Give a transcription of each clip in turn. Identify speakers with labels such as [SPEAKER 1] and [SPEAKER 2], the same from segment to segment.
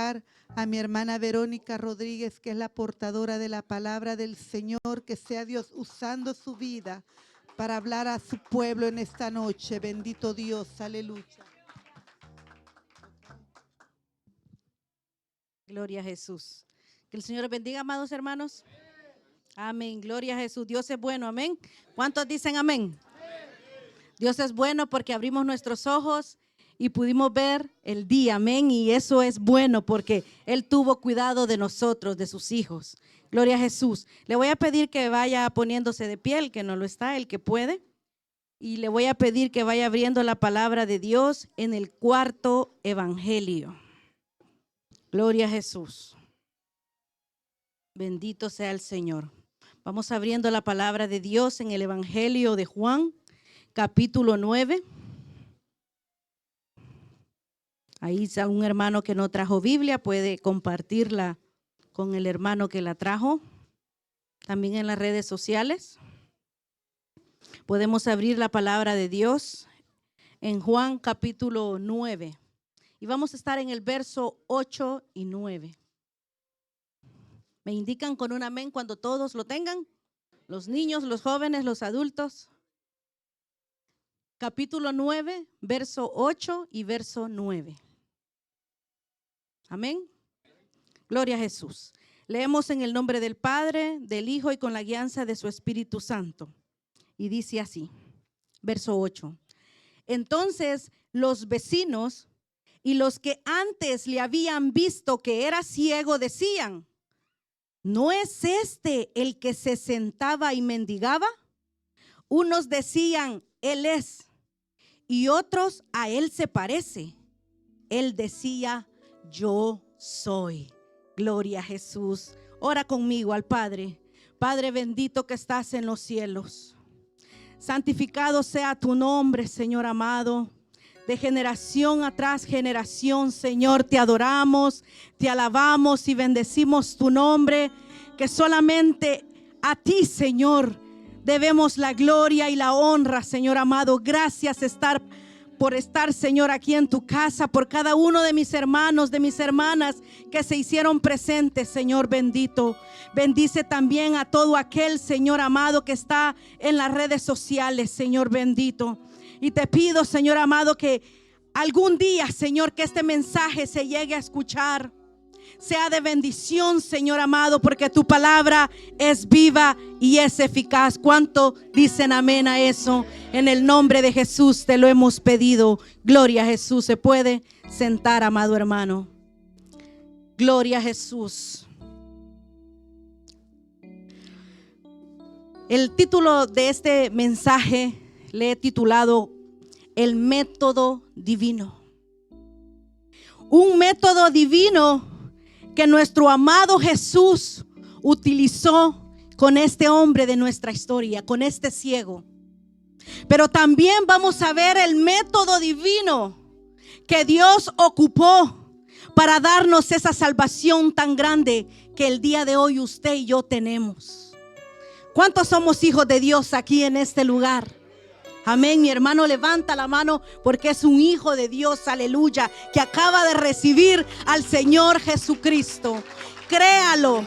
[SPEAKER 1] entregar a mi hermana Verónica Rodríguez, que es la portadora de la palabra del Señor. Que sea Dios usando su vida para hablar a su pueblo en esta noche. Bendito Dios, aleluya.
[SPEAKER 2] Gloria a Jesús. Que el Señor bendiga, amados hermanos. Amén, gloria a Jesús. Dios es bueno, amén. ¿Cuántos dicen amén? Dios es bueno porque abrimos nuestros ojos y pudimos ver el día, amén. Y eso es bueno porque Él tuvo cuidado de nosotros, de sus hijos. Gloria a Jesús. Le voy a pedir que vaya poniéndose de pie, el que no lo está, el que puede. Y le voy a pedir que vaya abriendo la palabra de Dios en el cuarto evangelio. Gloria a Jesús. Bendito sea el Señor. Vamos abriendo la palabra de Dios en el evangelio de Juan, capítulo 9. Ahí está un hermano que no trajo Biblia, puede compartirla con el hermano que la trajo. También en las redes sociales. Podemos abrir la palabra de Dios en Juan capítulo 9. Y vamos a estar en el verso 8 y 9. ¿Me indican con un amén cuando todos lo tengan? Los niños, los jóvenes, los adultos. Capítulo 9, verso 8 y verso 9. Amén. Gloria a Jesús. Leemos en el nombre del Padre, del Hijo y con la guianza de su Espíritu Santo. Y dice así, verso 8. Entonces los vecinos y los que antes le habían visto que era ciego decían: ¿no es este el que se sentaba y mendigaba? Unos decían: él es, y otros: a él se parece. Él decía: yo soy. Gloria a Jesús. Ora conmigo al Padre. Padre bendito que estás en los cielos. Santificado sea tu nombre, Señor amado. De generación atrás generación, Señor, te adoramos, te alabamos y bendecimos tu nombre, que solamente a ti, Señor, debemos la gloria y la honra, Señor amado. Gracias por estar, Señor, aquí en tu casa, por cada uno de mis hermanos, de mis hermanas que se hicieron presentes, Señor bendito. Bendice también a todo aquel, Señor amado, que está en las redes sociales, Señor bendito. Y te pido, Señor amado, que algún día, Señor, que este mensaje se llegue a escuchar, sea de bendición, Señor amado, porque tu palabra es viva y es eficaz. ¿Cuánto dicen amén a eso? En el nombre de Jesús te lo hemos pedido. Gloria a Jesús. Se puede sentar, amado hermano. Gloria a Jesús. El título de este mensaje le he titulado El método divino. Un método divino que nuestro amado Jesús utilizó con este hombre de nuestra historia, con este ciego. Pero también vamos a ver el método divino que Dios ocupó para darnos esa salvación tan grande que el día de hoy usted y yo tenemos. ¿Cuántos somos hijos de Dios aquí en este lugar? Amén. Mi hermano levanta la mano porque es un hijo de Dios, aleluya, que acaba de recibir al Señor Jesucristo. Créalo,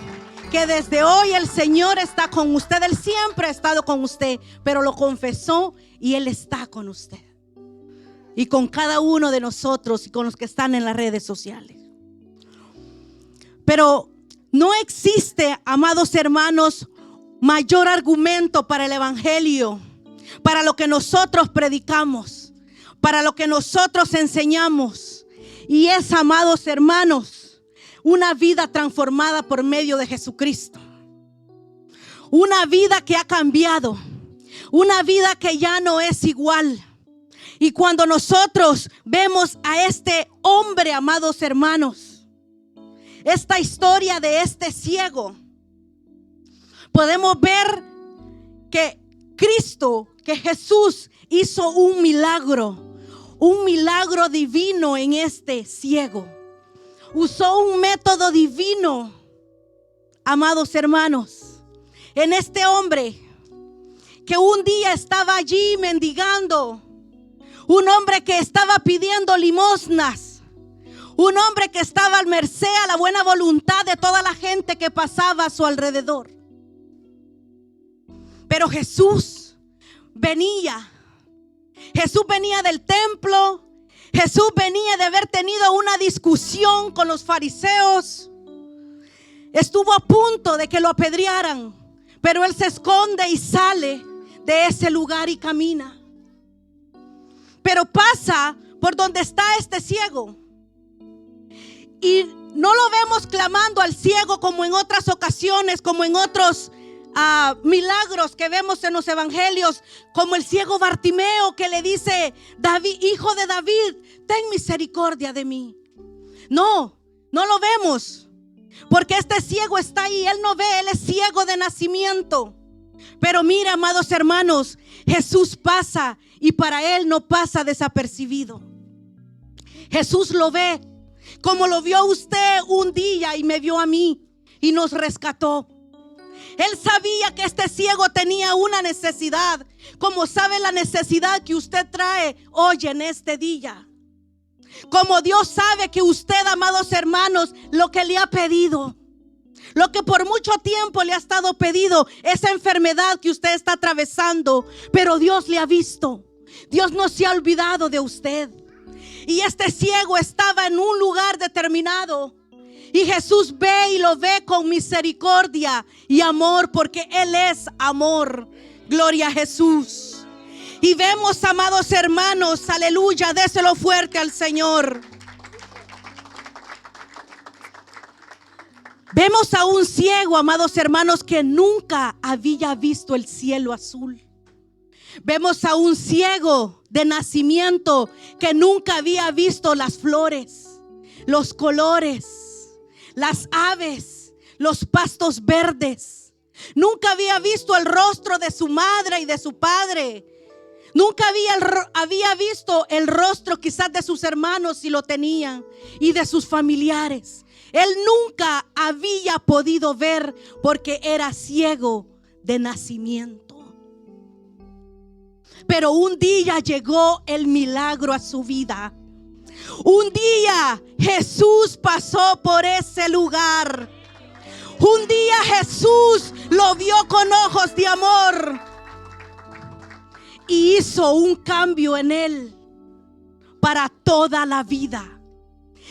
[SPEAKER 2] que desde hoy el Señor está con usted. Él siempre ha estado con usted, pero lo confesó y Él está con usted. Y con cada uno de nosotros y con los que están en las redes sociales. Pero no existe, amados hermanos, mayor argumento para el evangelio, para lo que nosotros predicamos, para lo que nosotros enseñamos. Y es, amados hermanos, una vida transformada por medio de Jesucristo. Una vida que ha cambiado. Una vida que ya no es igual. Y cuando nosotros vemos a este hombre, amados hermanos, esta historia de este ciego, podemos ver que Cristo, que Jesús hizo un milagro divino en este ciego. Usó un método divino, amados hermanos, en este hombre que un día estaba allí mendigando, un hombre que estaba pidiendo limosnas, Un hombre que estaba al merced, a la buena voluntad de toda la gente que pasaba a su alrededor. Pero Jesús venía. Jesús venía del templo. Jesús venía de haber tenido una discusión con los fariseos. Estuvo a punto de que lo apedrearan, pero él se esconde y sale de ese lugar y camina. Pero pasa por donde está este ciego. Y no lo vemos clamando al ciego como en otras ocasiones, como en otros milagros que vemos en los evangelios, como el ciego Bartimeo que le dice: David, hijo de David, ten misericordia de mí. No lo vemos, porque este ciego está ahí. Él no ve, él es ciego de nacimiento. Pero mira, amados hermanos, Jesús pasa y para él no pasa desapercibido. Jesús lo ve, como lo vio usted un día y me vio a mí y nos rescató. Él sabía que este ciego tenía una necesidad, como sabe la necesidad que usted trae hoy en este día. Como Dios sabe que usted, amados hermanos, lo que le ha pedido, lo que por mucho tiempo le ha estado pedido, esa enfermedad que usted está atravesando, pero Dios le ha visto. Dios no se ha olvidado de usted. Y este ciego estaba en un lugar determinado. Y Jesús ve y lo ve con misericordia y amor, porque Él es amor. Gloria a Jesús. Y vemos, amados hermanos, aleluya, déselo fuerte al Señor. Vemos a un ciego, amados hermanos, que nunca había visto el cielo azul. Vemos a un ciego de nacimiento que nunca había visto las flores, los colores, las aves, los pastos verdes. Nunca había visto el rostro de su madre y de su padre. Nunca había visto el rostro quizás de sus hermanos, si lo tenían, y de sus familiares. Él nunca había podido ver porque era ciego de nacimiento. Pero un día llegó el milagro a su vida. Un día Jesús pasó por ese lugar. Un día Jesús lo vio con ojos de amor y hizo un cambio en él para toda la vida.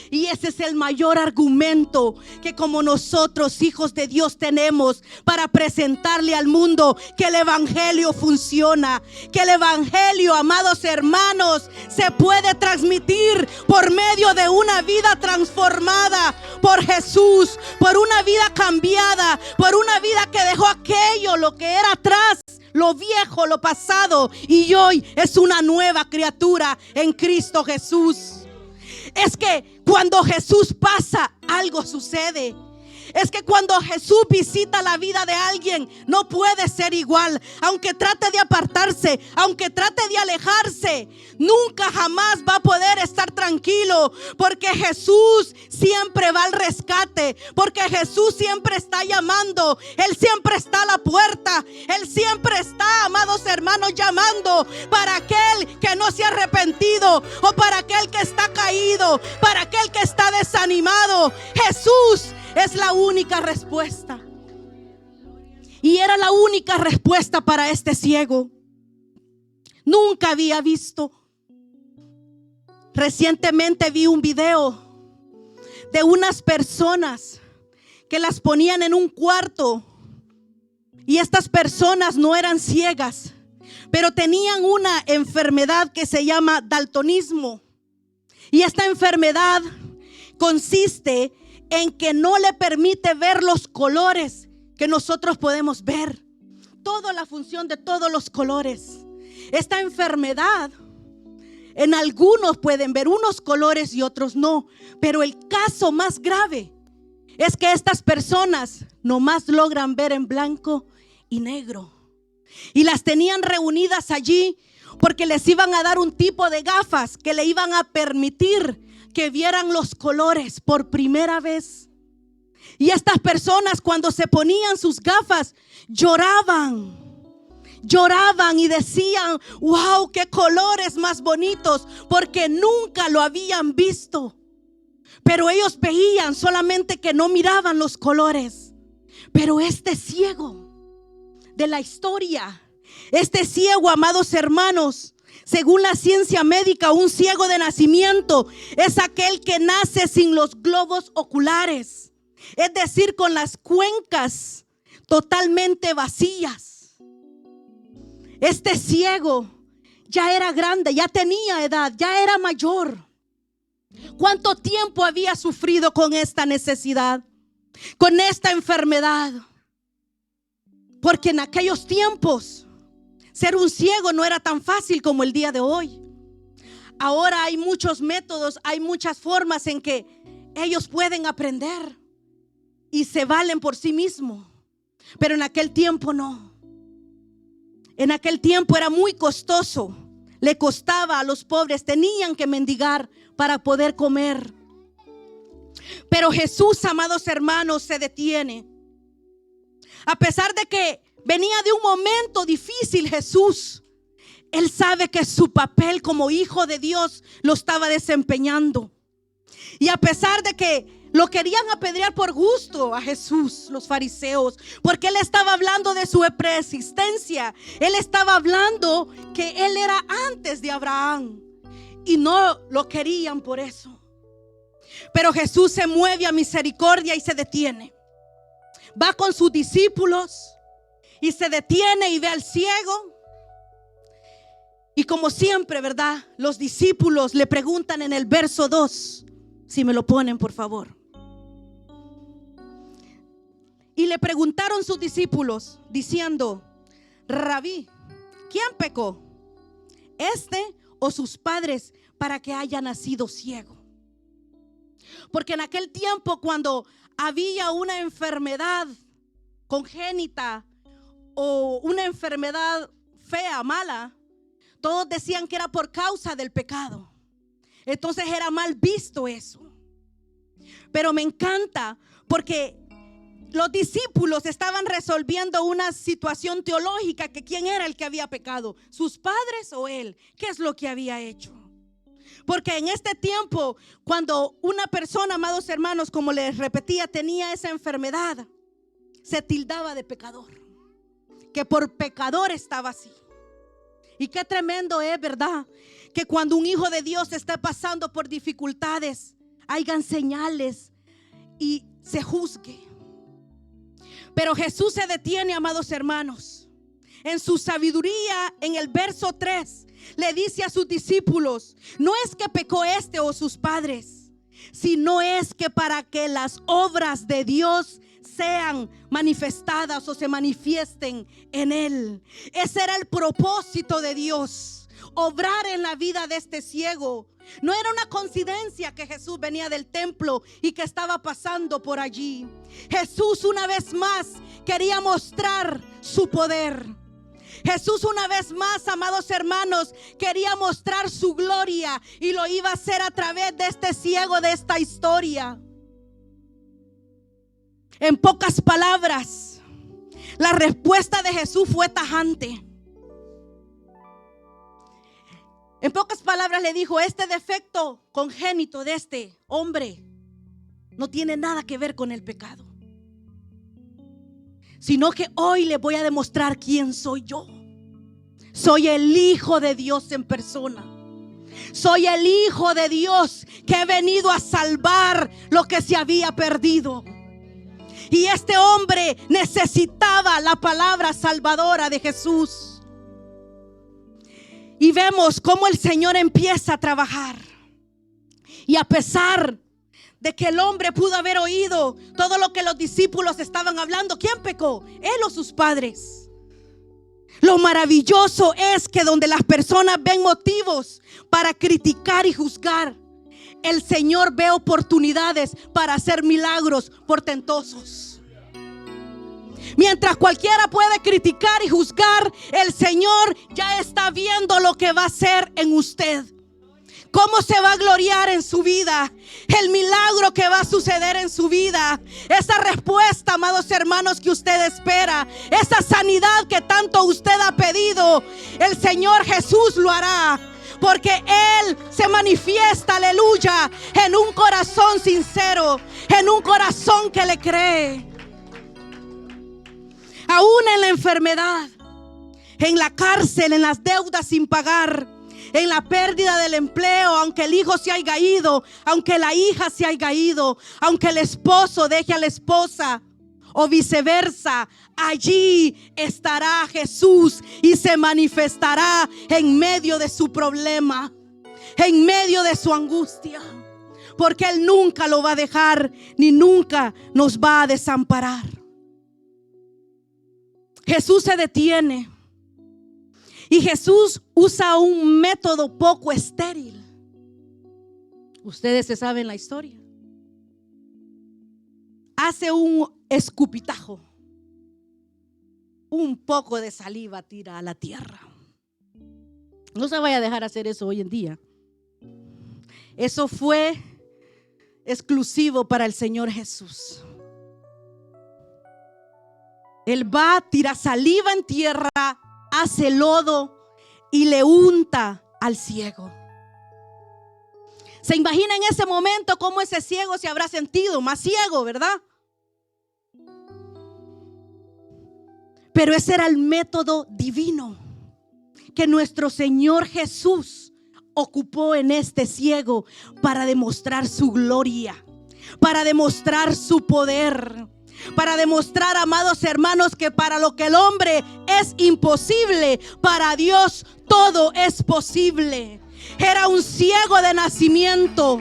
[SPEAKER 2] Y ese es el mayor argumento que como nosotros, hijos de Dios, tenemos para presentarle al mundo que el evangelio funciona, que el evangelio, amados hermanos, se puede transmitir por medio de una vida transformada por Jesús, por una vida cambiada, por una vida que dejó aquello, lo que era atrás, lo viejo, lo pasado, y hoy es una nueva criatura en Cristo Jesús. Es que cuando Jesús pasa, algo sucede. Es que cuando Jesús visita la vida de alguien, no puede ser igual. Aunque trate de apartarse, aunque trate de alejarse, nunca jamás va a poder estar tranquilo, porque Jesús siempre va al rescate, porque Jesús siempre está llamando. Él siempre está a la puerta. Él siempre está, amados hermanos, llamando para aquel que no se ha arrepentido, o para aquel que está caído, para aquel que está desanimado. Jesús es la única respuesta. Y era la única respuesta para este ciego. Nunca había visto. Recientemente vi un video de unas personas que las ponían en un cuarto. Y estas personas no eran ciegas, pero tenían una enfermedad que se llama daltonismo. Y esta enfermedad consiste en que no le permite ver los colores que nosotros podemos ver. Toda la función de todos los colores. Esta enfermedad, en algunos pueden ver unos colores y otros no. Pero el caso más grave es que estas personas nomás logran ver en blanco y negro. Y las tenían reunidas allí porque les iban a dar un tipo de gafas que le iban a permitir que vieran los colores por primera vez. Y estas personas, cuando se ponían sus gafas, lloraban y decían: wow, qué colores más bonitos, porque nunca lo habían visto. pero ellos veían, solamente que no miraban los colores. Pero este ciego de la historia, este ciego, amados hermanos, según la ciencia médica, un ciego de nacimiento es aquel que nace sin los globos oculares, es decir, con las cuencas totalmente vacías. Este ciego ya era grande, ya tenía edad, ya era mayor. ¿Cuánto tiempo había sufrido con esta necesidad, con esta enfermedad? Porque en aquellos tiempos ser un ciego no era tan fácil como el día de hoy. Ahora hay muchos métodos, hay muchas formas en que ellos pueden aprender y se valen por sí mismos. Pero en aquel tiempo no. En aquel tiempo era muy costoso. Le costaba a los pobres, tenían que mendigar para poder comer. Pero Jesús, amados hermanos, se detiene. A pesar de que venía de un momento difícil, Jesús, Él sabe que su papel como hijo de Dios lo estaba desempeñando. Y a pesar de que lo querían apedrear por gusto a Jesús, los fariseos, porque Él estaba hablando de su preexistencia. Él estaba hablando que Él era antes de Abraham y no lo querían por eso. Pero Jesús se mueve a misericordia y se detiene. Va con sus discípulos y se detiene y ve al ciego. Y como siempre, ¿verdad? Los discípulos le preguntan en el verso 2, si me lo ponen por favor. Y le preguntaron sus discípulos diciendo: Rabí, ¿quién pecó? ¿Este o sus padres para que haya nacido ciego? Porque en aquel tiempo, cuando había una enfermedad congénita o una enfermedad fea, mala, todos decían que era por causa del pecado. Entonces era mal visto eso. Pero me encanta porque los discípulos estaban resolviendo una situación teológica, que quién era el que había pecado, sus padres o él. ¿Qué es lo que había hecho? Porque en este tiempo, cuando una persona, amados hermanos, como les repetía, tenía esa enfermedad, se tildaba de pecador, que por pecador estaba así. Y qué tremendo es, ¿verdad? Que cuando un hijo de Dios está pasando por dificultades, hayan señales y se juzgue. Pero Jesús se detiene, amados hermanos. En su sabiduría, en el verso 3, le dice a sus discípulos: no es que pecó este o sus padres, sino es que para que las obras de Dios sean manifestadas o se manifiesten en él. Ese era el propósito de Dios, obrar en la vida de este ciego. No era una coincidencia que Jesús venía del templo y que estaba pasando por allí. Jesús una vez más quería mostrar su poder. Jesús una vez más, amados hermanos, quería mostrar su gloria, y lo iba a hacer a través de este ciego, de esta historia. En pocas palabras, la respuesta de Jesús fue tajante. En pocas palabras le dijo: este defecto congénito de este hombre no tiene nada que ver con el pecado, sino que hoy le voy a demostrar quién soy yo. Soy el Hijo de Dios en persona. Soy el Hijo de Dios que he venido a salvar lo que se había perdido. Y este hombre necesitaba la palabra salvadora de Jesús. Y vemos cómo el Señor empieza a trabajar. Y a pesar de que el hombre pudo haber oído todo lo que los discípulos estaban hablando, ¿quién pecó? Él o sus padres. Lo maravilloso es que donde las personas ven motivos para criticar y juzgar, el Señor ve oportunidades para hacer milagros portentosos. Mientras cualquiera puede criticar y juzgar, el Señor ya está viendo lo que va a hacer en usted. Cómo se va a gloriar en su vida, el milagro que va a suceder en su vida, esa respuesta, amados hermanos, que usted espera, esa sanidad que tanto usted ha pedido, el Señor Jesús lo hará. porque Él se manifiesta, aleluya, en un corazón sincero, en un corazón que le cree. Aún en la enfermedad, en la cárcel, en las deudas sin pagar, en la pérdida del empleo, aunque el hijo se haya ido, aunque la hija se haya ido, aunque el esposo deje a la esposa o viceversa, allí estará Jesús y se manifestará en medio de su problema, en medio de su angustia, porque Él nunca lo va a dejar ni nunca nos va a desamparar. Jesús se detiene y Jesús usa un método poco estéril. Ustedes se saben la historia. Hace un escupitajo, un poco de saliva tira a la tierra. No se vaya a dejar hacer eso hoy en día. Eso fue exclusivo para el Señor Jesús. Él va, tira saliva en tierra, hace lodo y le unta al ciego. ¿Se imagina en ese momento cómo ese ciego se habrá sentido? Más ciego, ¿verdad? Pero ese era el método divino que nuestro Señor Jesús ocupó en este ciego para demostrar su gloria, para demostrar su poder, para demostrar, amados hermanos, que para lo que el hombre es imposible, para Dios todo es posible. Era un ciego de nacimiento,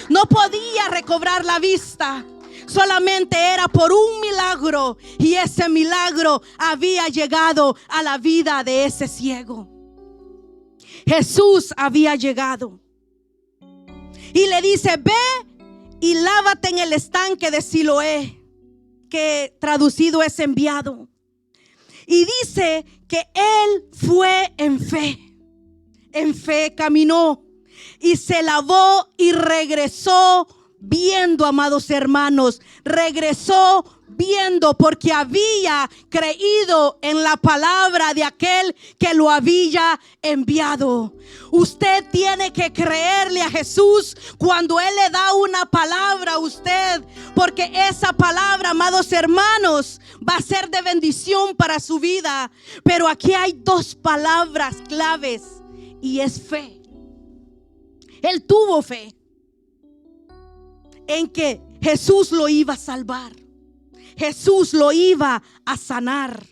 [SPEAKER 2] no podía recobrar la vista, solamente era por un milagro, y ese milagro había llegado a la vida de ese ciego. Jesús había llegado y le dice: ve y lávate en el estanque de Siloé, que traducido es enviado. Y dice que él fue en fe caminó y se lavó y regresó viendo, amados hermanos, regresó viendo, porque había creído en la palabra de aquel que lo había enviado. Usted tiene que creerle a Jesús cuando Él le da una palabra a usted, porque esa palabra, amados hermanos, va a ser de bendición para su vida. Pero aquí hay dos palabras claves y es fe. Él tuvo fe en que Jesús lo iba a salvar, Jesús lo iba a sanar.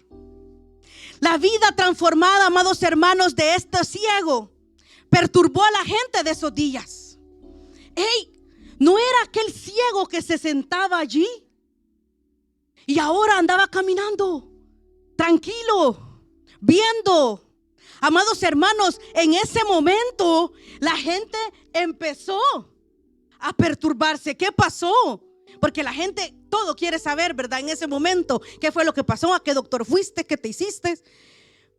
[SPEAKER 2] La vida transformada, amados hermanos, de este ciego perturbó a la gente de esos días. No era aquel ciego que se sentaba allí y ahora andaba caminando tranquilo, viendo. Amados hermanos, en ese momento la gente empezó a perturbarse. ¿Qué pasó? Porque la gente todo quiere saber, ¿verdad? En ese momento, ¿qué fue lo que pasó? ¿A qué doctor fuiste? ¿Qué te hiciste?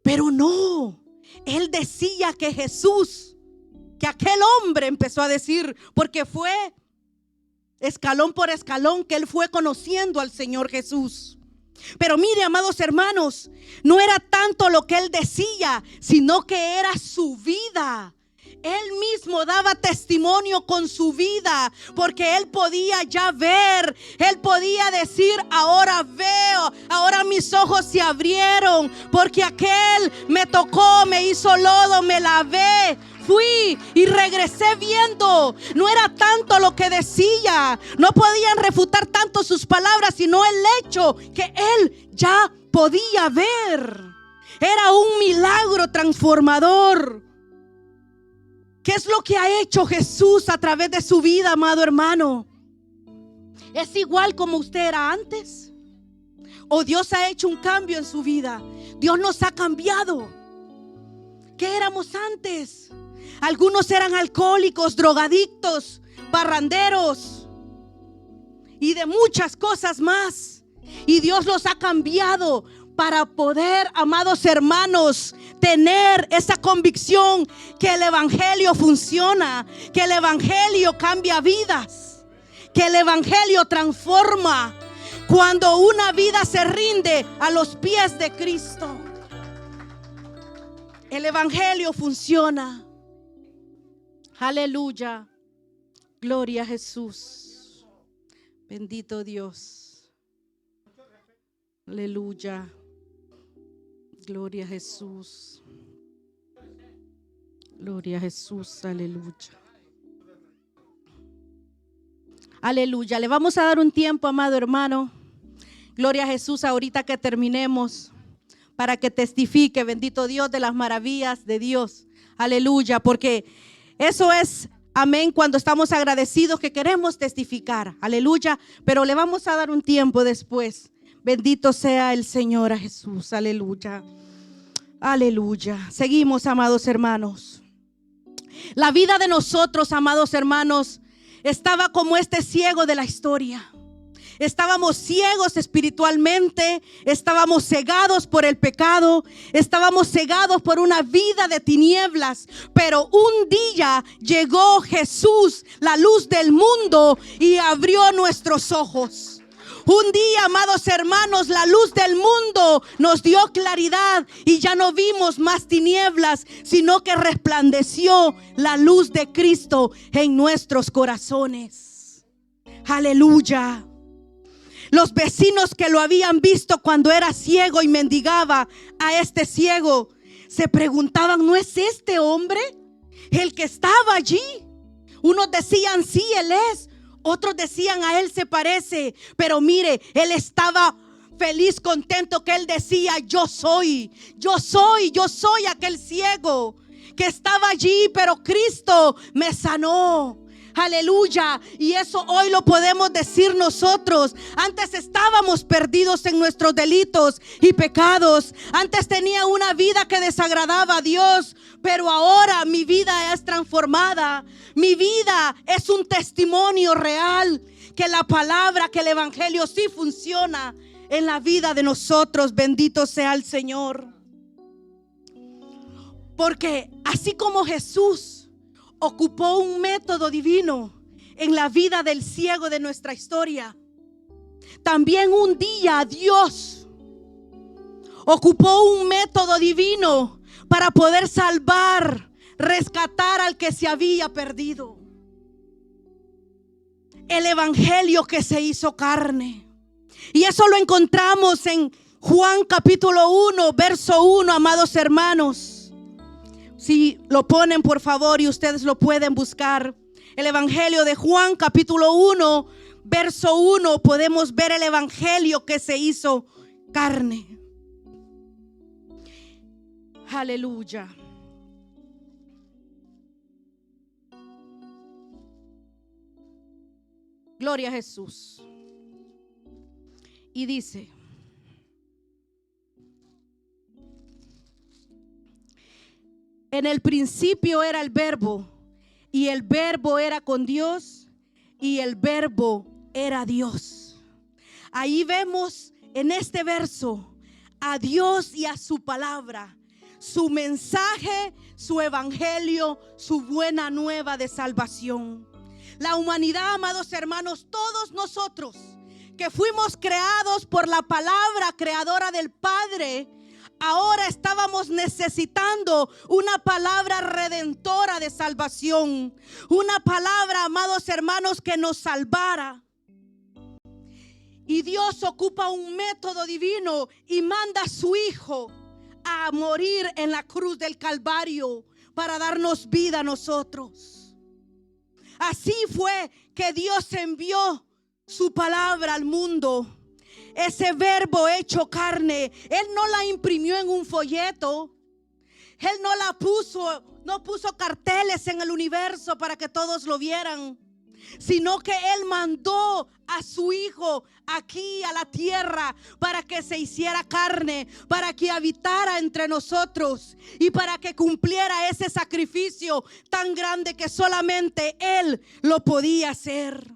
[SPEAKER 2] Pero no, él decía que Jesús, que aquel hombre empezó a decir, porque fue escalón por escalón que él fue conociendo al Señor Jesús. Pero mire, amados hermanos, no era tanto lo que él decía, sino que era su vida. Él mismo daba testimonio con su vida, porque él podía ya ver, él podía decir: ahora veo, ahora mis ojos se abrieron, porque aquel me tocó, me hizo lodo, me lavé, fui y regresé viendo. No era tanto lo que decía, no podían refutar tanto sus palabras, sino el hecho que él ya podía ver. Era un milagro transformador. ¿Qué es lo que ha hecho Jesús a través de su vida, amado hermano? ¿Es igual como usted era antes? ¿O Dios ha hecho un cambio en su vida? Dios nos ha cambiado. ¿Qué éramos antes? Algunos eran alcohólicos, drogadictos, parranderos y de muchas cosas más. Y Dios los ha cambiado para poder, amados hermanos, tener esa convicción que el evangelio funciona, que el evangelio cambia vidas, que el evangelio transforma cuando una vida se rinde a los pies de Cristo. El evangelio funciona. Aleluya. Gloria a Jesús. Bendito Dios. Aleluya. Gloria a Jesús. Gloria a Jesús. Aleluya. Aleluya. Le vamos a dar un tiempo, amado hermano. Gloria a Jesús, ahorita que terminemos, para que testifique, bendito Dios, de las maravillas de Dios. Aleluya, porque eso es, amén, cuando estamos agradecidos que queremos testificar. Aleluya, pero le vamos a dar un tiempo después. Bendito sea el Señor a Jesús. Aleluya. Aleluya. Seguimos, amados hermanos. La vida de nosotros, amados hermanos, estaba como este ciego de la historia. Estábamos ciegos espiritualmente, estábamos cegados por el pecado, estábamos cegados por una vida de tinieblas. Pero un día llegó Jesús, la luz del mundo, y abrió nuestros ojos. Un día, amados hermanos, la luz del mundo nos dio claridad y ya no vimos más tinieblas, sino que resplandeció la luz de Cristo en nuestros corazones. Aleluya. Los vecinos que lo habían visto cuando era ciego y mendigaba a este ciego, se preguntaban: ¿no es este hombre el que estaba allí? Unos decían: sí, él es. Otros decían: a él se parece. Pero mire, él estaba feliz, contento, que él decía: yo soy aquel ciego que estaba allí, pero Cristo me sanó. Aleluya. Y eso hoy lo podemos decir nosotros. Antes estábamos perdidos en nuestros delitos y pecados. Antes tenía una vida que desagradaba a Dios, pero ahora mi vida es transformada. Mi vida es un testimonio real que la palabra, que el evangelio sí funciona en la vida de nosotros. Bendito sea el Señor. Porque así como Jesús ocupó un método divino en la vida del ciego de nuestra historia, también un día Dios ocupó un método divino para poder salvar, rescatar al que se había perdido. El evangelio que se hizo carne. Y eso lo encontramos en Juan capítulo 1, verso 1, amados hermanos. Si lo ponen, por favor, y ustedes lo pueden buscar. El evangelio de Juan capítulo 1, verso 1, podemos ver el evangelio que se hizo carne. Aleluya. Gloria a Jesús. Y dice: en el principio era el Verbo, y el Verbo era con Dios, y el Verbo era Dios. Ahí vemos en este verso a Dios y a su palabra, su mensaje, su evangelio, su buena nueva de salvación. La humanidad, amados hermanos, todos nosotros que fuimos creados por la palabra creadora del Padre, ahora estábamos necesitando una palabra redentora de salvación. Una palabra, amados hermanos, que nos salvara. Y Dios ocupa un método divino y manda a su Hijo a morir en la cruz del Calvario para darnos vida a nosotros. Así fue que Dios envió su palabra al mundo. Ese verbo hecho carne, Él no la imprimió en un folleto. Él no la puso, no puso carteles en el universo para que todos lo vieran, sino que Él mandó a su Hijo aquí a la tierra para que se hiciera carne, para que habitara entre nosotros y para que cumpliera ese sacrificio tan grande que solamente Él lo podía hacer.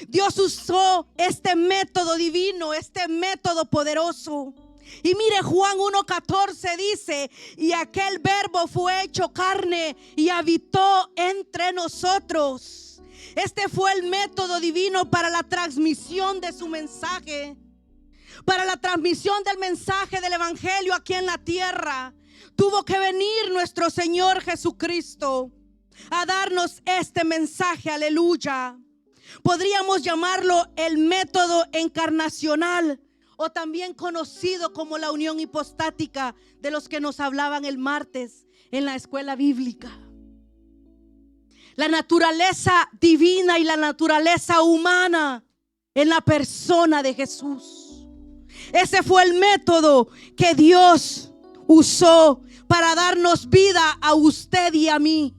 [SPEAKER 2] Dios usó este método divino, este método poderoso. Y mire, Juan 1:14 dice: y aquel verbo fue hecho carne y habitó entre nosotros. Este fue el método divino para la transmisión de su mensaje, para la transmisión del mensaje del evangelio aquí en la tierra. tuvo que venir nuestro Señor Jesucristo a darnos este mensaje, aleluya. Podríamos llamarlo el método encarnacional, o también conocido como la unión hipostática, de los que nos hablaban el martes en la escuela bíblica. La naturaleza divina y la naturaleza humana en la persona de Jesús. Ese fue el método que Dios usó para darnos vida a usted y a mí,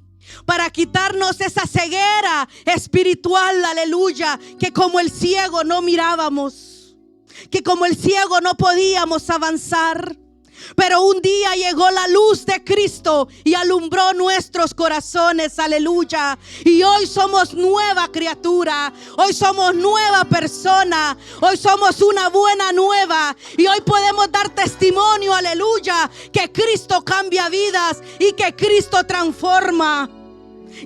[SPEAKER 2] para quitarnos esa ceguera espiritual, aleluya, que como el ciego no mirábamos, que como el ciego no podíamos avanzar. Pero un día llegó la luz de Cristo y alumbró nuestros corazones, aleluya. Y hoy somos nueva criatura, hoy somos nueva persona, hoy somos una buena nueva. Y hoy podemos dar testimonio, aleluya, que Cristo cambia vidas y que Cristo transforma.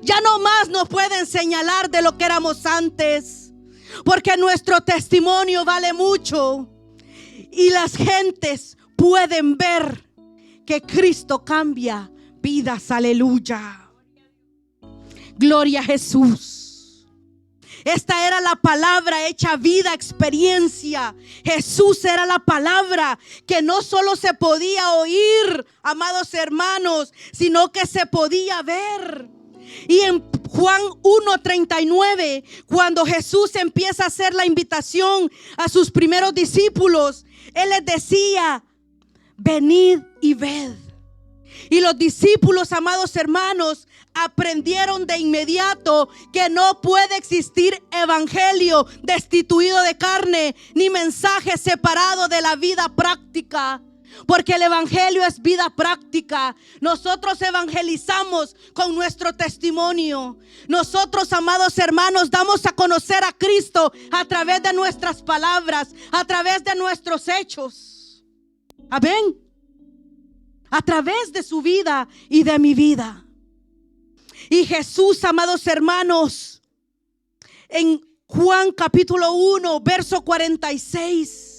[SPEAKER 2] Ya no más nos pueden señalar de lo que éramos antes, porque nuestro testimonio vale mucho. Y las gentes pueden ver que Cristo cambia vidas, aleluya. Gloria a Jesús. Esta era la palabra hecha vida, experiencia. Jesús era la palabra que no solo se podía oír, amados hermanos, sino que se podía ver. Y en Juan 1:39, cuando Jesús empieza a hacer la invitación a sus primeros discípulos, Él les decía: venid y ved. Y los discípulos, amados hermanos, aprendieron de inmediato que no puede existir evangelio destituido de carne, ni mensaje separado de la vida práctica. Porque el evangelio es vida práctica. Nosotros evangelizamos con nuestro testimonio. Nosotros, amados hermanos, damos a conocer a Cristo a través de nuestras palabras, a través de nuestros hechos. Amén. A través de su vida y de mi vida. Y Jesús, amados hermanos, en Juan capítulo 1, verso 46.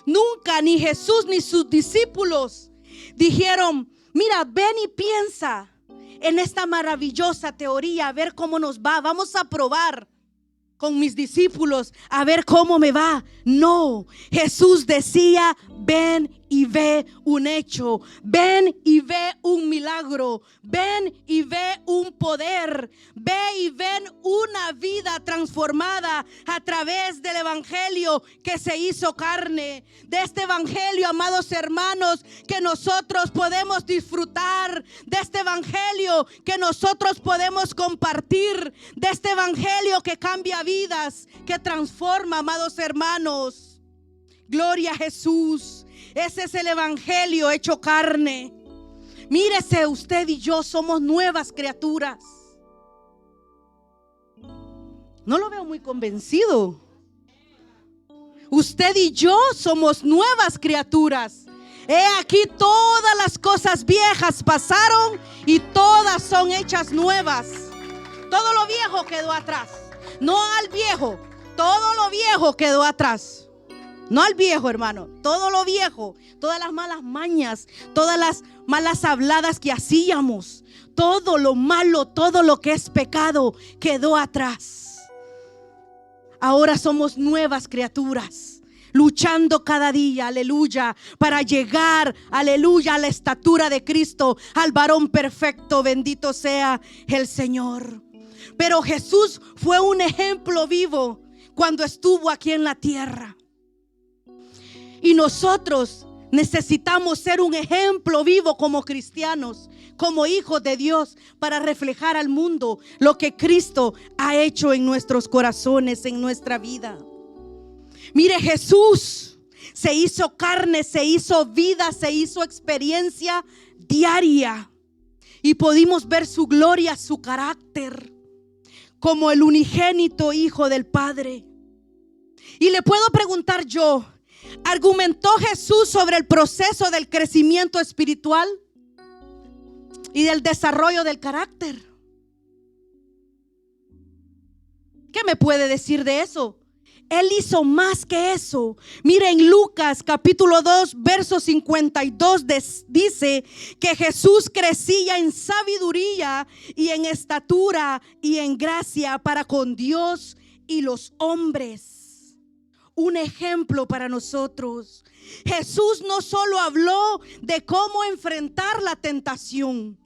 [SPEAKER 2] Nunca ni Jesús ni sus discípulos dijeron: mira, ven y piensa en esta maravillosa teoría, a ver cómo nos va. Vamos a probar con mis discípulos a ver cómo me va. No, Jesús decía: ven y ve un hecho, ven y ve un milagro, ven y ve un poder, ve y ven una vida transformada a través del evangelio que se hizo carne. De este evangelio, amados hermanos, que nosotros podemos disfrutar, de este evangelio que nosotros podemos compartir, de este evangelio que cambia vidas, que transforma, amados hermanos. Gloria a Jesús. Ese es el evangelio hecho carne. Mírese, usted y yo somos nuevas criaturas. No lo veo muy convencido. Usted y yo somos nuevas criaturas. He aquí, todas las cosas viejas pasaron y todas son hechas nuevas. Todo lo viejo quedó atrás. No al viejo, todo lo viejo quedó atrás. No al viejo, hermano, todo lo viejo, todas las malas mañas, todas las malas habladas que hacíamos, todo lo malo, todo lo que es pecado quedó atrás. Ahora somos nuevas criaturas, luchando cada día, aleluya, para llegar, aleluya, a la estatura de Cristo, al varón perfecto, bendito sea el Señor. Pero Jesús fue un ejemplo vivo cuando estuvo aquí en la tierra. Y nosotros necesitamos ser un ejemplo vivo como cristianos, como hijos de Dios, para reflejar al mundo lo que Cristo ha hecho en nuestros corazones, en nuestra vida. Mire, Jesús se hizo carne, se hizo vida, se hizo experiencia diaria. Y pudimos ver su gloria, su carácter, como el unigénito Hijo del Padre. Y le puedo preguntar yo: ¿argumentó Jesús sobre el proceso del crecimiento espiritual y del desarrollo del carácter? ¿Qué me puede decir de eso? Él hizo más que eso. Miren, Lucas capítulo 2, verso 52 dice que Jesús crecía en sabiduría y en estatura y en gracia para con Dios y los hombres. Un ejemplo para nosotros. Jesús no solo habló de cómo enfrentar la tentación.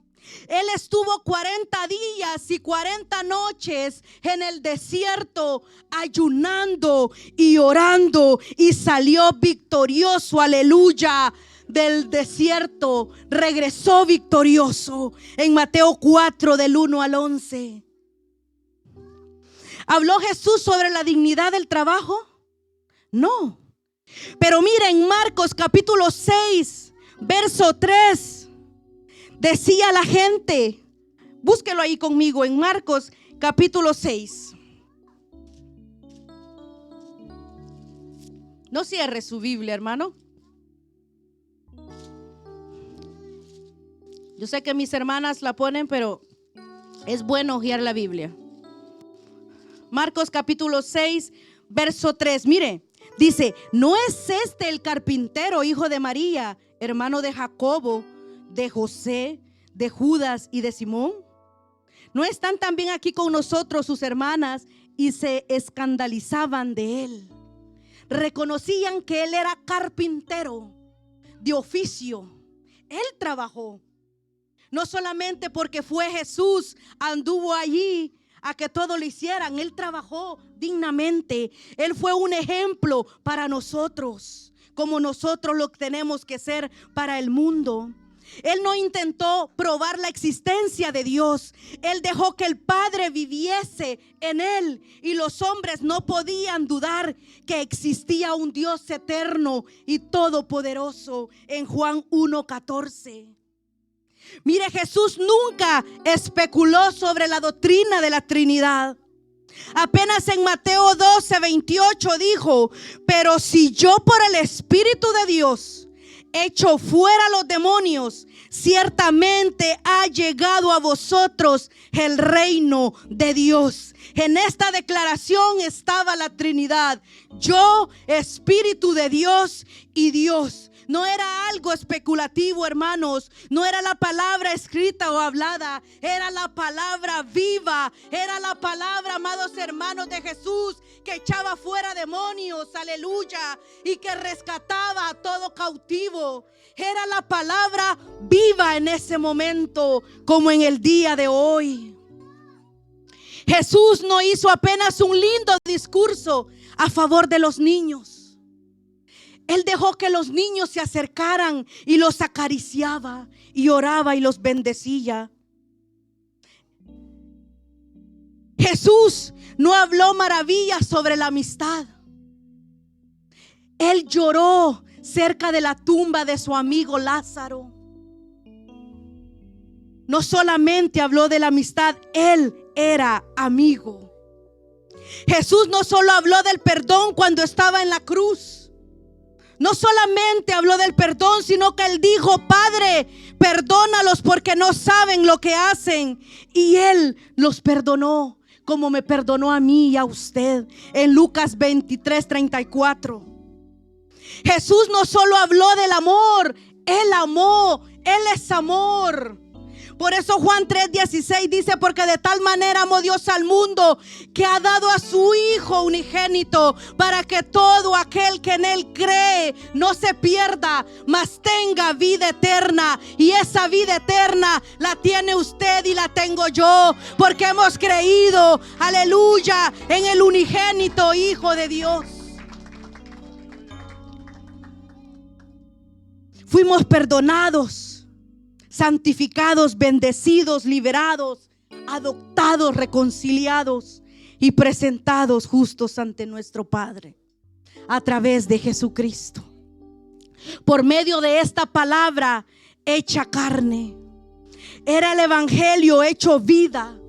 [SPEAKER 2] Él estuvo 40 días y 40 noches en el desierto ayunando y orando y salió victorioso, aleluya, del desierto. Regresó victorioso en Mateo 4 del 1 al 11. ¿Habló Jesús sobre la dignidad del trabajo? No. Pero miren, Marcos capítulo 6, verso 3. Decía la gente, búsquelo ahí conmigo en Marcos capítulo 6. No cierre su Biblia, hermano. Yo sé que mis hermanas la ponen, pero es bueno ojear la Biblia. Marcos capítulo 6, verso 3. Mire, dice: ¿no es este el carpintero, hijo de María, hermano de Jacobo, de José, de Judas y de Simón? ¿No están también aquí con nosotros sus hermanas? Y se escandalizaban de él. Reconocían que él era carpintero de oficio. Él trabajó. No solamente porque fue Jesús, anduvo allí a que todo lo hicieran. Él trabajó dignamente. Él fue un ejemplo para nosotros, como nosotros lo tenemos que ser para el mundo. Él no intentó probar la existencia de Dios. Él dejó que el Padre viviese en él, y los hombres no podían dudar que existía un Dios eterno y todopoderoso. En Juan 1:14. Mire, Jesús nunca especuló sobre la doctrina de la Trinidad. Apenas en Mateo 12:28 dijo: pero si yo por el Espíritu de Dios echo fuera los demonios, ciertamente ha llegado a vosotros el reino de Dios. En esta declaración estaba la Trinidad: yo, Espíritu de Dios y Dios. No era algo especulativo, hermanos. No era la palabra escrita o hablada. Era la palabra viva. Era la palabra, amados hermanos, de Jesús, que echaba fuera demonios, aleluya, y que rescataba a todo cautivo. Era la palabra viva en ese momento, como en el día de hoy. Jesús no hizo apenas un lindo discurso a favor de los niños. Él dejó que los niños se acercaran y los acariciaba y oraba y los bendecía. Jesús no habló maravillas sobre la amistad. Él lloró cerca de la tumba de su amigo Lázaro. No solamente habló de la amistad, él era amigo. Jesús no solo habló del perdón cuando estaba en la cruz. No solamente habló del perdón, sino que él dijo: Padre, perdónalos porque no saben lo que hacen. Y él los perdonó como me perdonó a mí y a usted. En Lucas 23:34. Jesús no solo habló del amor, él amó, él es amor. Por eso Juan 3:16 dice: porque de tal manera amó Dios al mundo, que ha dado a su Hijo unigénito, para que todo aquel que en él cree no se pierda, mas tenga vida eterna. Y esa vida eterna la tiene usted y la tengo yo, porque hemos creído, aleluya, en el unigénito Hijo de Dios. Fuimos perdonados, santificados, bendecidos, liberados, adoptados, reconciliados y presentados justos ante nuestro Padre a través de Jesucristo. Por medio de esta palabra hecha carne, era el evangelio hecho vida,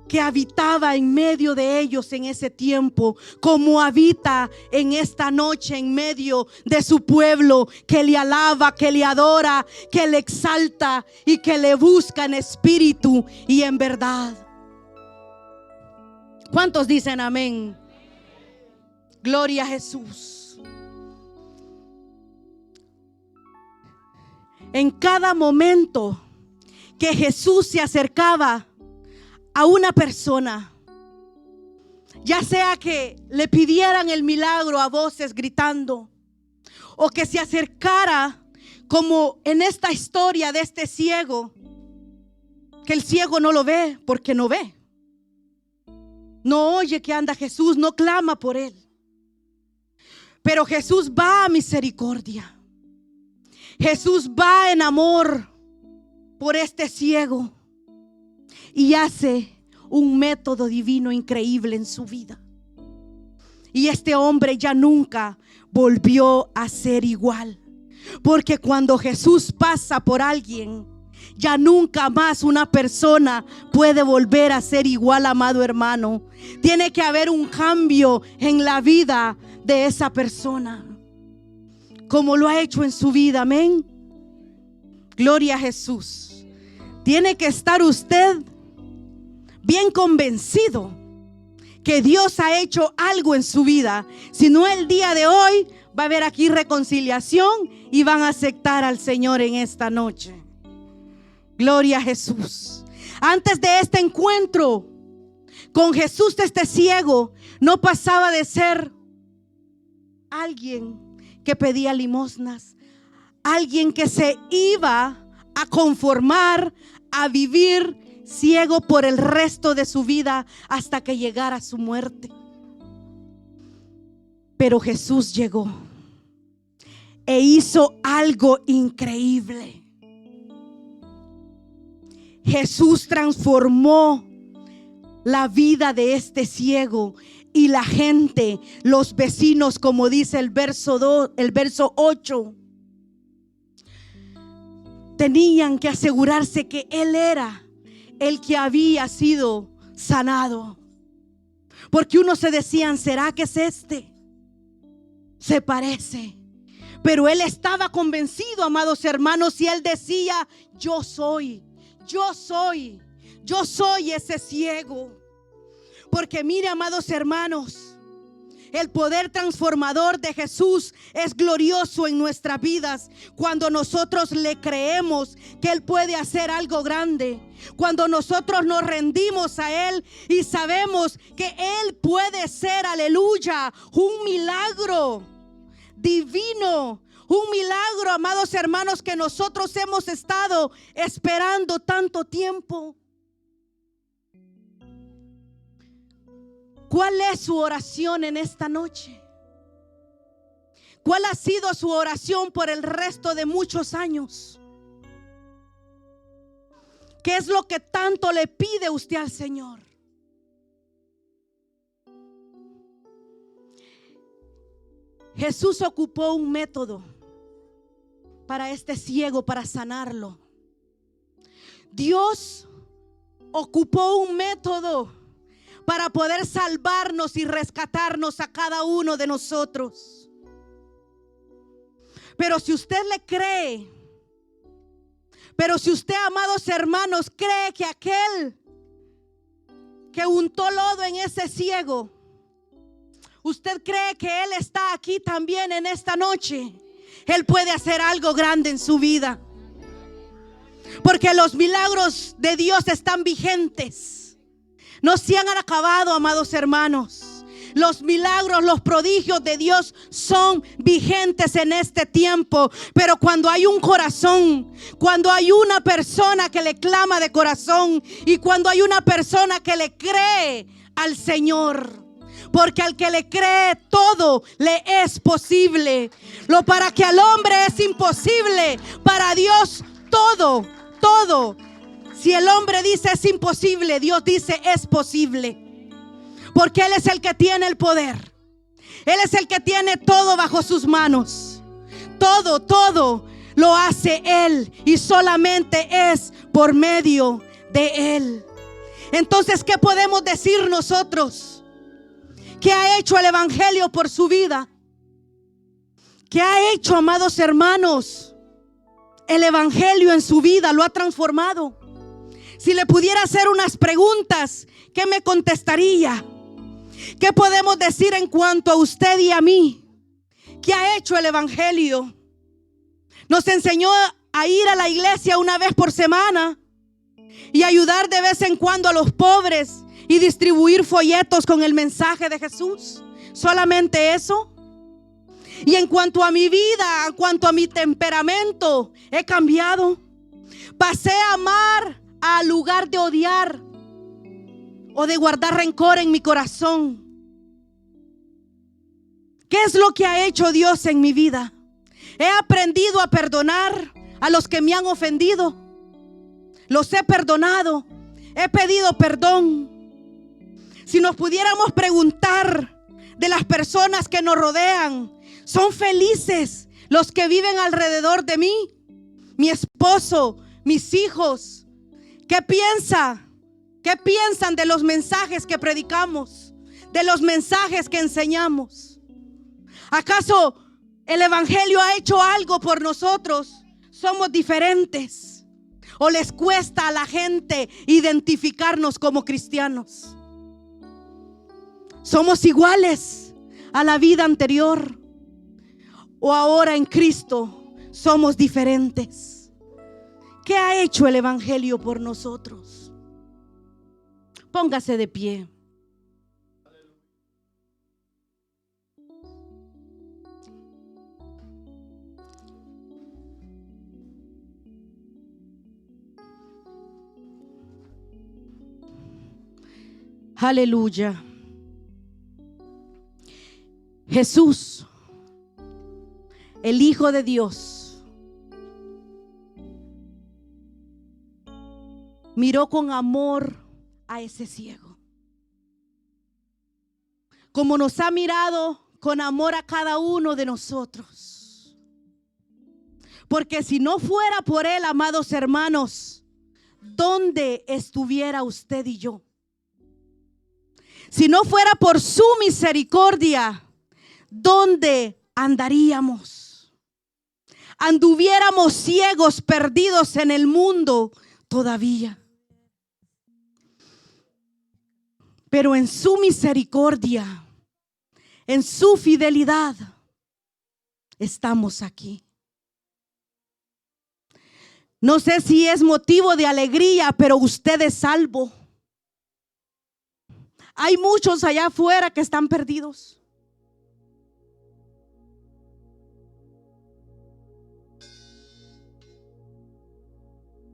[SPEAKER 2] que habitaba en medio de ellos en ese tiempo, como habita en esta noche en medio de su pueblo, que le alaba, que le adora, que le exalta y que le busca en espíritu y en verdad. ¿Cuántos dicen amén? Gloria a Jesús. En cada momento que Jesús se acercaba a una persona, ya sea que le pidieran el milagro a voces gritando, o que se acercara como en esta historia de este ciego, que el ciego no lo ve porque no ve, no oye que anda Jesús, no clama por él, pero Jesús va a misericordia. Jesús va en amor por este ciego y hace un método divino increíble en su vida. Y este hombre ya nunca volvió a ser igual, porque cuando Jesús pasa por alguien, ya nunca más una persona puede volver a ser igual, amado hermano. Tiene que haber un cambio en la vida de esa persona, como lo ha hecho en su vida. Amén. Gloria a Jesús. Tiene que estar usted bien convencido que Dios ha hecho algo en su vida. Si no, el día de hoy va a haber aquí reconciliación y van a aceptar al Señor en esta noche. Gloria a Jesús. Antes de este encuentro con Jesús, este ciego no pasaba de ser alguien que pedía limosnas, alguien que se iba a conformar a vivir ciego por el resto de su vida hasta que llegara su muerte. Pero Jesús llegó e hizo algo increíble. Jesús transformó la vida de este ciego, y la gente, los vecinos, como dice el verso 8, tenían que asegurarse que él era el que había sido sanado, porque unos se decían: ¿será que es este? Se parece. Pero él estaba convencido, amados hermanos, y él decía: yo soy ese ciego. Porque mire, amados hermanos, el poder transformador de Jesús es glorioso en nuestras vidas cuando nosotros le creemos que Él puede hacer algo grande. Cuando nosotros nos rendimos a Él y sabemos que Él puede ser, aleluya, un milagro divino. Un milagro, amados hermanos, que nosotros hemos estado esperando tanto tiempo. ¿Cuál es su oración en esta noche? ¿Cuál ha sido su oración por el resto de muchos años? ¿Qué es lo que tanto le pide usted al Señor? Jesús ocupó un método para este ciego, para sanarlo. Dios ocupó un método para poder salvarnos y rescatarnos a cada uno de nosotros. Pero si usted le cree, pero si usted, amados hermanos, cree que aquel que untó lodo en ese ciego, usted cree que Él está aquí también en esta noche, Él puede hacer algo grande en su vida. Porque los milagros de Dios están vigentes. No se han acabado, amados hermanos. Los milagros, los prodigios de Dios son vigentes en este tiempo. Pero cuando hay un corazón, cuando hay una persona que le clama de corazón, y cuando hay una persona que le cree al Señor. Porque al que le cree, todo le es posible. Lo para que al hombre es imposible, para Dios todo. Si el hombre dice es imposible, Dios dice es posible. Porque Él es el que tiene el poder. Él es el que tiene todo bajo sus manos. Todo lo hace Él, y solamente es por medio de Él. Entonces, ¿qué podemos decir nosotros? ¿Qué ha hecho el evangelio por su vida? ¿Qué ha hecho, amados hermanos? El evangelio en su vida lo ha transformado. Si le pudiera hacer unas preguntas, ¿qué me contestaría? ¿Qué podemos decir en cuanto a usted y a mí? ¿Qué ha hecho el evangelio? Nos enseñó a ir a la iglesia una vez por semana y ayudar de vez en cuando a los pobres y distribuir folletos con el mensaje de Jesús. ¿Solamente eso? Y en cuanto a mi vida, en cuanto a mi temperamento, he cambiado. Pasé a amar al lugar de odiar o de guardar rencor en mi corazón. ¿Qué es lo que ha hecho Dios en mi vida? He aprendido a perdonar a los que me han ofendido. Los he perdonado. He pedido perdón. Si nos pudiéramos preguntar de las personas que nos rodean, ¿son felices los que viven alrededor de mí? Mi esposo, mis hijos. ¿Qué piensa? ¿Qué piensan de los mensajes que predicamos? De los mensajes que enseñamos. ¿Acaso el evangelio ha hecho algo por nosotros? ¿Somos diferentes? ¿O les cuesta a la gente identificarnos como cristianos? ¿Somos iguales a la vida anterior? ¿O ahora en Cristo somos diferentes? ¿Qué ha hecho el evangelio por nosotros? Póngase de pie. Aleluya. Jesús, el Hijo de Dios, miró con amor a ese ciego, como nos ha mirado con amor a cada uno de nosotros. Porque si no fuera por Él, amados hermanos, ¿dónde estuviera usted y yo? Si no fuera por su misericordia, ¿dónde andaríamos? Anduviéramos ciegos, perdidos en el mundo todavía. Pero en su misericordia, en su fidelidad, estamos aquí. No sé si es motivo de alegría, pero usted es salvo. Hay muchos allá afuera que están perdidos.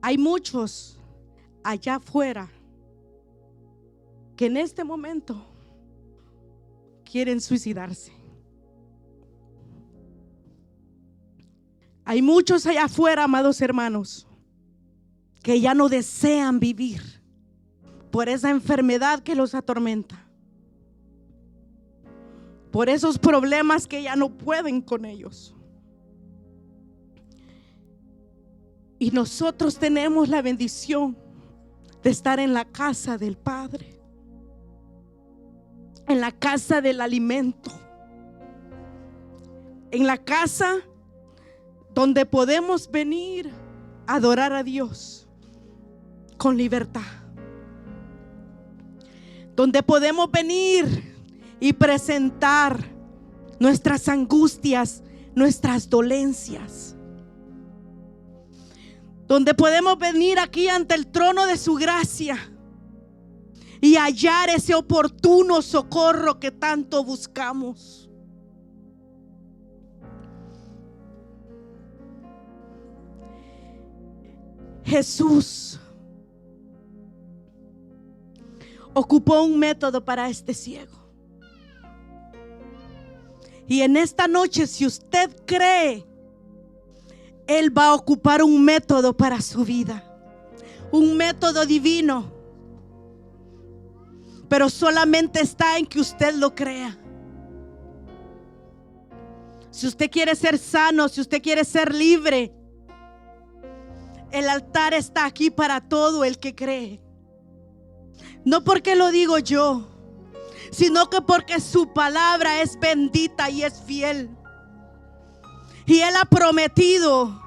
[SPEAKER 2] Hay muchos allá afuera que en este momento quieren suicidarse. Hay muchos allá afuera, amados hermanos, que ya no desean vivir por esa enfermedad que los atormenta, por esos problemas que ya no pueden con ellos. Y nosotros tenemos la bendición de estar en la casa del Padre, en la casa del alimento, en la casa donde podemos venir a adorar a Dios con libertad, donde podemos venir y presentar nuestras angustias, nuestras dolencias, donde podemos venir aquí ante el trono de su gracia y hallar ese oportuno socorro que tanto buscamos. Jesús ocupó un método para este ciego. Y en esta noche, si usted cree, Él va a ocupar un método para su vida, un método divino. Pero solamente está en que usted lo crea. Si usted quiere ser sano, si usted quiere ser libre, el altar está aquí para todo el que cree. No porque lo digo yo, sino que porque su palabra es bendita y es fiel. Y Él ha prometido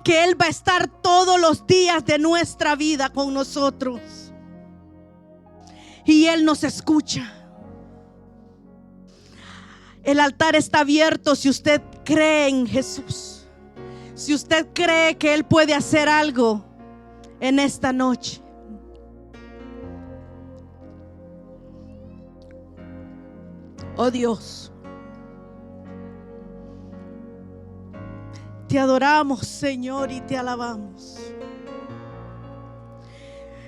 [SPEAKER 2] que Él va a estar todos los días de nuestra vida con nosotros. Y Él nos escucha. El altar está abierto si usted cree en Jesús. Si usted cree que Él puede hacer algo en esta noche. Oh Dios, te adoramos, Señor, y te alabamos.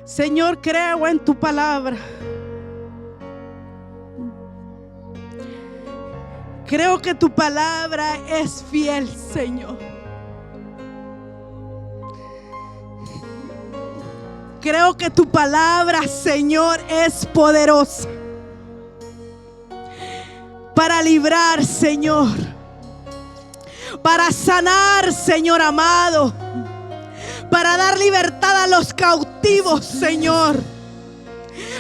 [SPEAKER 2] Señor, creo en tu palabra. Creo que tu palabra es fiel, Señor. Creo que tu palabra, Señor, es poderosa para librar, Señor, para sanar, Señor amado, para dar libertad a los cautivos, Señor,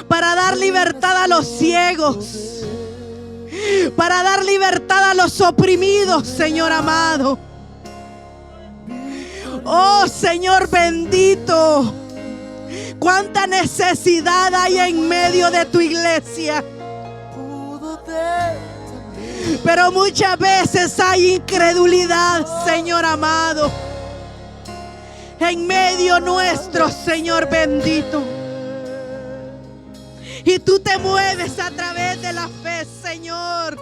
[SPEAKER 2] para dar libertad a los ciegos, para dar libertad a los oprimidos, Señor amado. Oh Señor bendito, cuánta necesidad hay en medio de tu iglesia. Pero muchas veces hay incredulidad, Señor amado, en medio nuestro, Señor bendito. Y tú te mueves a través de la fe, Señor.